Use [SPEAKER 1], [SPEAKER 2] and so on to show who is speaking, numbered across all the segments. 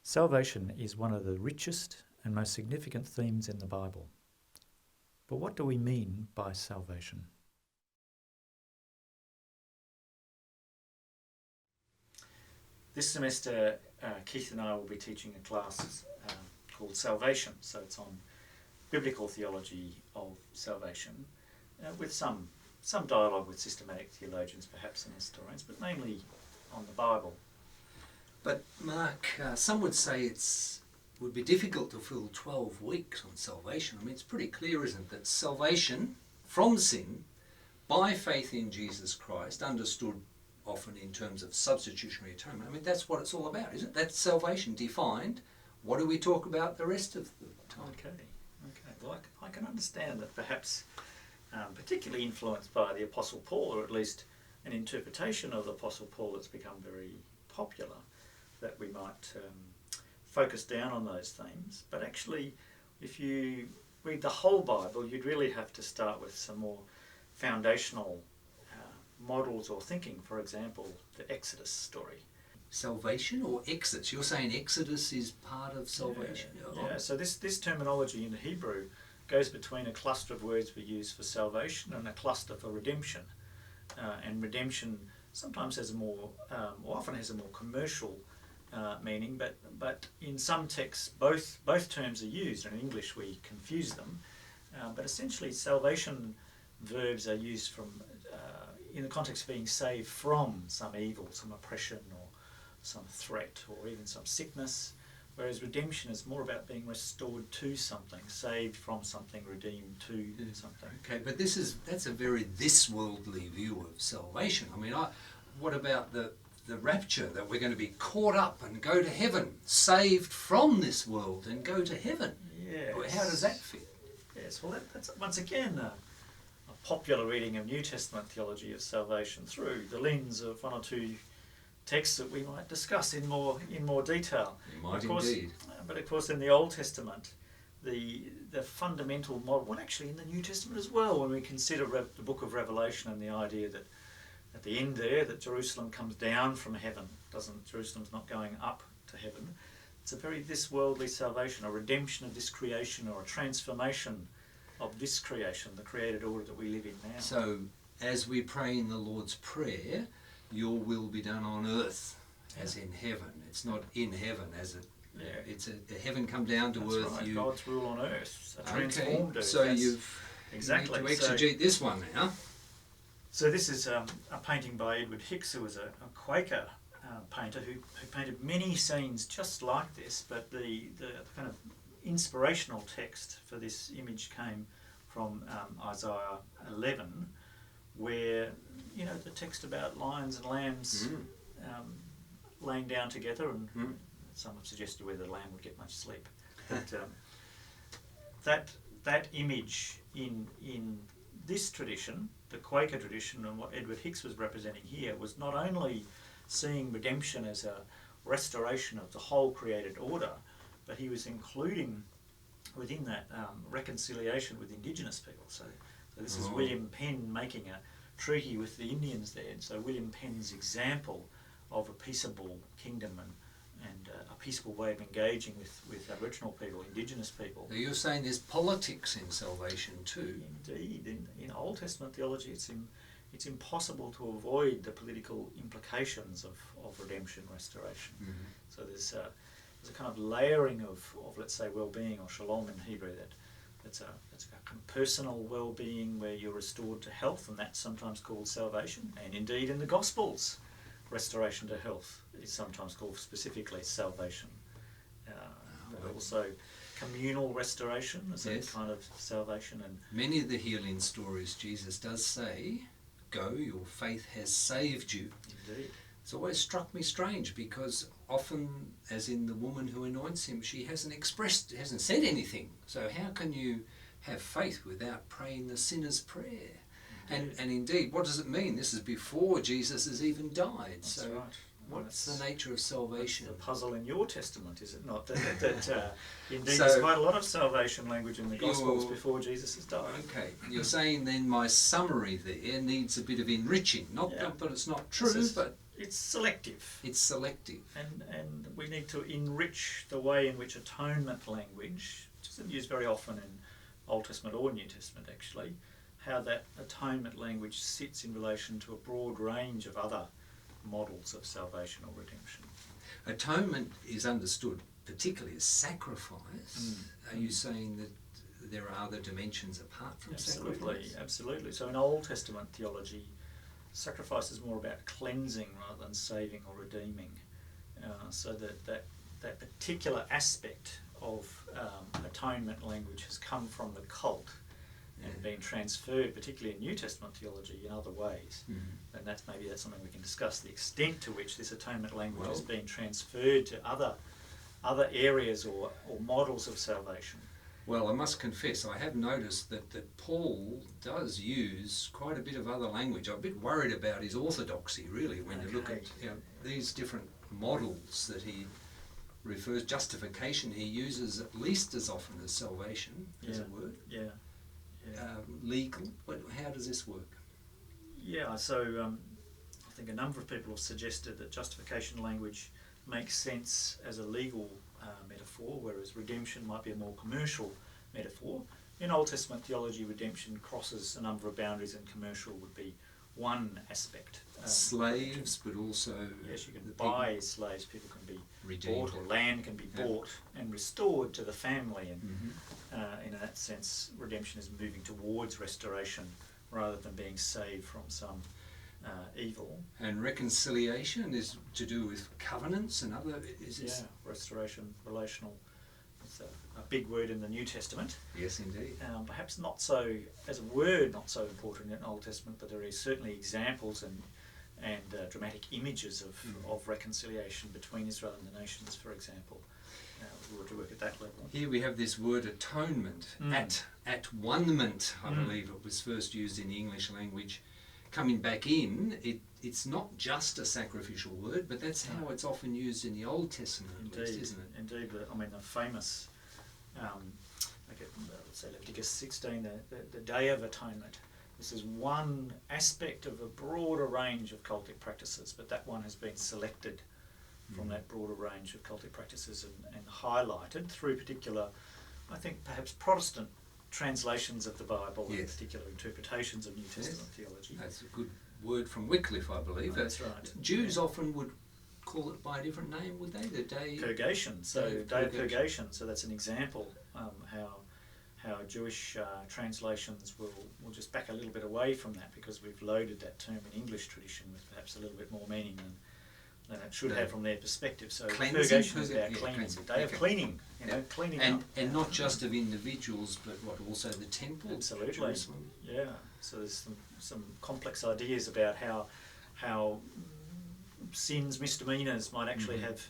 [SPEAKER 1] Salvation is one of the richest and most significant themes in the Bible. But what do we mean by salvation? This semester, Keith and I will be teaching a class called Salvation. So it's on biblical theology of salvation, with some dialogue with systematic theologians, perhaps, and historians, but mainly on the Bible.
[SPEAKER 2] But Mark, some would say it would be difficult to fill 12 weeks on salvation. I mean, it's pretty clear, isn't it, that salvation from sin by faith in Jesus Christ, understood often in terms of substitutionary atonement. I mean, that's what it's all about, isn't it? That's salvation defined. What do we talk about the rest of the time?
[SPEAKER 1] Okay. Well, I can understand that perhaps particularly influenced by the Apostle Paul, or at least an interpretation of the Apostle Paul that's become very popular, that we might focus down on those themes. But actually, if you read the whole Bible, you'd really have to start with some more foundational models or thinking. For example, the Exodus story.
[SPEAKER 2] Salvation or Exodus? You're saying Exodus is part of salvation?
[SPEAKER 1] Yeah. So this terminology in the Hebrew goes between a cluster of words we use for salvation and a cluster for redemption. And redemption sometimes has a more, or often has a more commercial meaning, but in some texts both terms are used. In English we confuse them, but essentially salvation verbs are used from in the context of being saved from some evil, some oppression, or some threat, or even some sickness, whereas redemption is more about being restored to something, saved from something, redeemed to something.
[SPEAKER 2] Okay, but that's a very this-worldly view of salvation. I mean, what about the rapture, that we're going to be caught up and go to heaven, saved from this world and go to heaven?
[SPEAKER 1] Yes.
[SPEAKER 2] How does that fit?
[SPEAKER 1] Yes, well that's once again a popular reading of New Testament theology of salvation through the lens of one or two texts that we might discuss in more detail.
[SPEAKER 2] You might indeed.
[SPEAKER 1] But of course in the Old Testament, the fundamental model, well actually in the New Testament as well, when we consider the book of Revelation and the idea that at the end there, that Jerusalem comes down from heaven. Jerusalem's not going up to heaven. It's a very this worldly salvation, a redemption of this creation, or a transformation of this creation, the created order that we live in now.
[SPEAKER 2] So, as we pray in the Lord's Prayer, your will be done on earth, as in heaven. It's not in heaven, as it.
[SPEAKER 1] Yeah.
[SPEAKER 2] It's a heaven come down to
[SPEAKER 1] That's
[SPEAKER 2] earth.
[SPEAKER 1] Right. God's rule on earth, a transformed earth.
[SPEAKER 2] So
[SPEAKER 1] That's
[SPEAKER 2] you need to exegete this one now.
[SPEAKER 1] So this is a painting by Edward Hicks, who was a Quaker painter who painted many scenes just like this, but the kind of inspirational text for this image came from Isaiah 11, where the text about lions and lambs laying down together, and some have suggested whether the lamb would get much sleep. But that image in this tradition, the Quaker tradition, and what Edward Hicks was representing here, was not only seeing redemption as a restoration of the whole created order, but he was including within that reconciliation with Indigenous people. So this is William Penn making a treaty with the Indians there. And so William Penn's example of a peaceable kingdom and a peaceful way of engaging with Aboriginal people, Indigenous people.
[SPEAKER 2] So you're saying there's politics in salvation too?
[SPEAKER 1] Indeed. In Old Testament theology, it's impossible to avoid the political implications of redemption, restoration. So there's a kind of layering of let's say, well-being, or shalom in Hebrew, that's a kind of personal well-being where you're restored to health, and that's sometimes called salvation. And indeed in the Gospels, restoration to health is sometimes called specifically salvation. But also communal restoration is a kind of salvation. And
[SPEAKER 2] many of the healing stories, Jesus does say, "Go, your faith has saved you."
[SPEAKER 1] Indeed.
[SPEAKER 2] It's always struck me strange, because often, as in the woman who anoints him, she hasn't said anything. So how can you have faith without praying the sinner's prayer? And indeed, what does it mean? This is before Jesus has even died.
[SPEAKER 1] That's
[SPEAKER 2] so
[SPEAKER 1] right.
[SPEAKER 2] what's the nature of salvation?
[SPEAKER 1] That's the puzzle in your testament, is it not? That indeed there's quite a lot of salvation language in the Gospels before Jesus has died.
[SPEAKER 2] Okay, you're saying then my summary there needs a bit of enriching. Not that it's not true, but
[SPEAKER 1] it's selective.
[SPEAKER 2] It's selective.
[SPEAKER 1] And we need to enrich the way in which atonement language, which isn't used very often in Old Testament or New Testament actually, how that atonement language sits in relation to a broad range of other models of salvation or redemption.
[SPEAKER 2] Atonement is understood particularly as sacrifice. Are you saying that there are other dimensions apart from sacrifice?
[SPEAKER 1] Absolutely. So in Old Testament theology, sacrifice is more about cleansing rather than saving or redeeming. So that particular aspect of atonement language has come from the cult and been transferred, particularly in New Testament theology, in other ways. And that's something we can discuss, the extent to which this atonement language has been transferred to other areas or models of salvation.
[SPEAKER 2] Well, I must confess, I have noticed that Paul does use quite a bit of other language. I'm a bit worried about his orthodoxy, really, when you look at these different models that he refers. Justification he uses at least as often as salvation as a word. Legal, how does this work?
[SPEAKER 1] So I think a number of people have suggested that justification language makes sense as a legal metaphor, whereas redemption might be a more commercial metaphor. In Old Testament theology, redemption crosses a number of boundaries, and commercial would be one aspect.
[SPEAKER 2] Slaves, but also...
[SPEAKER 1] Yes, you can buy slaves, people can be
[SPEAKER 2] redeemed,
[SPEAKER 1] bought, or land can be bought and restored to the family, and in that sense, redemption is moving towards restoration rather than being saved from some evil.
[SPEAKER 2] And reconciliation is to do with covenants and other...
[SPEAKER 1] restoration, relational. It's a big word in the New Testament.
[SPEAKER 2] Yes, indeed.
[SPEAKER 1] Perhaps not so, as a word, not so important in Old Testament, but there are certainly examples and dramatic images of reconciliation between Israel and the nations, for example. We were to work at that level.
[SPEAKER 2] Here we have this word atonement, at-one-ment, I believe it was first used in the English language. Coming back in, it's not just a sacrificial word, but that's how it's often used in the Old Testament, at least, isn't it?
[SPEAKER 1] Indeed. I mean, the famous, let's say Leviticus 16, the Day of Atonement. This is one aspect of a broader range of cultic practices, but that one has been selected from that broader range of cultic practices and highlighted through particular, I think, perhaps Protestant translations of the Bible and particular interpretations of New Testament theology.
[SPEAKER 2] That's a good word from Wycliffe, I believe.
[SPEAKER 1] That's right.
[SPEAKER 2] Jews often would call it by a different name, would they? The Day...
[SPEAKER 1] Purgation. So Day of Purgation. So that's an example how Jewish translations will just back a little bit away from that, because we've loaded that term in English tradition with perhaps a little bit more meaning than it should have from their perspective. So purgation is about cleaning. Day of cleaning, cleaning up.
[SPEAKER 2] And not just of individuals, but also the temple.
[SPEAKER 1] Absolutely.
[SPEAKER 2] Jerusalem.
[SPEAKER 1] Yeah. So there's some complex ideas about how sins, misdemeanors might actually have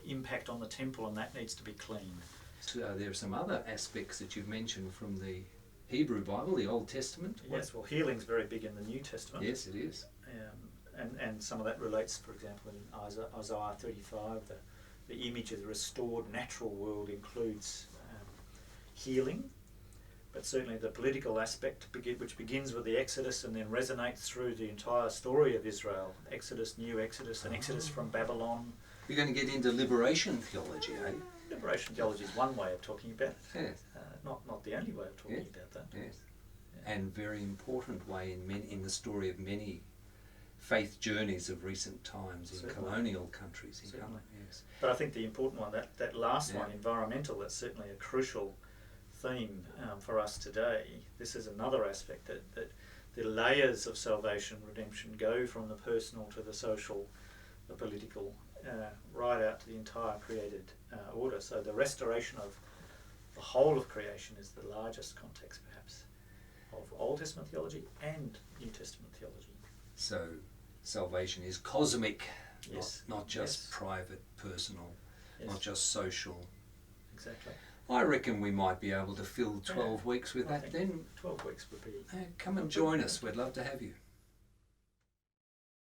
[SPEAKER 1] impact on the temple, and that needs to be cleaned.
[SPEAKER 2] So there are some other aspects that you've mentioned from the Hebrew Bible, the Old Testament.
[SPEAKER 1] Yes, well, healing's very big in the New Testament.
[SPEAKER 2] Yes, it is.
[SPEAKER 1] And some of that relates, for example, in Isaiah 35, the image of the restored natural world includes healing, but certainly the political aspect, which begins with the Exodus and then resonates through the entire story of Israel. Exodus, New Exodus, and Exodus from Babylon.
[SPEAKER 2] You're going to get into liberation theology, eh?
[SPEAKER 1] Liberation theology is one way of talking about it.
[SPEAKER 2] Yes.
[SPEAKER 1] Not the only way of talking about that.
[SPEAKER 2] Yes. And very important way in the story of many faith journeys of recent times in colonial countries. Yes.
[SPEAKER 1] But I think the important one, that last one, environmental, that's certainly a crucial theme for us today. This is another aspect that the layers of salvation, redemption, go from the personal to the social, the political, right out to the entire created order. So the restoration of the whole of creation is the largest context, perhaps, of Old Testament theology and New Testament theology.
[SPEAKER 2] So salvation is cosmic,
[SPEAKER 1] yes.
[SPEAKER 2] not just private, personal, not just social.
[SPEAKER 1] Exactly.
[SPEAKER 2] I reckon we might be able to fill 12 weeks with that then.
[SPEAKER 1] 12 weeks would be...
[SPEAKER 2] Come and join us, we'd love to have you.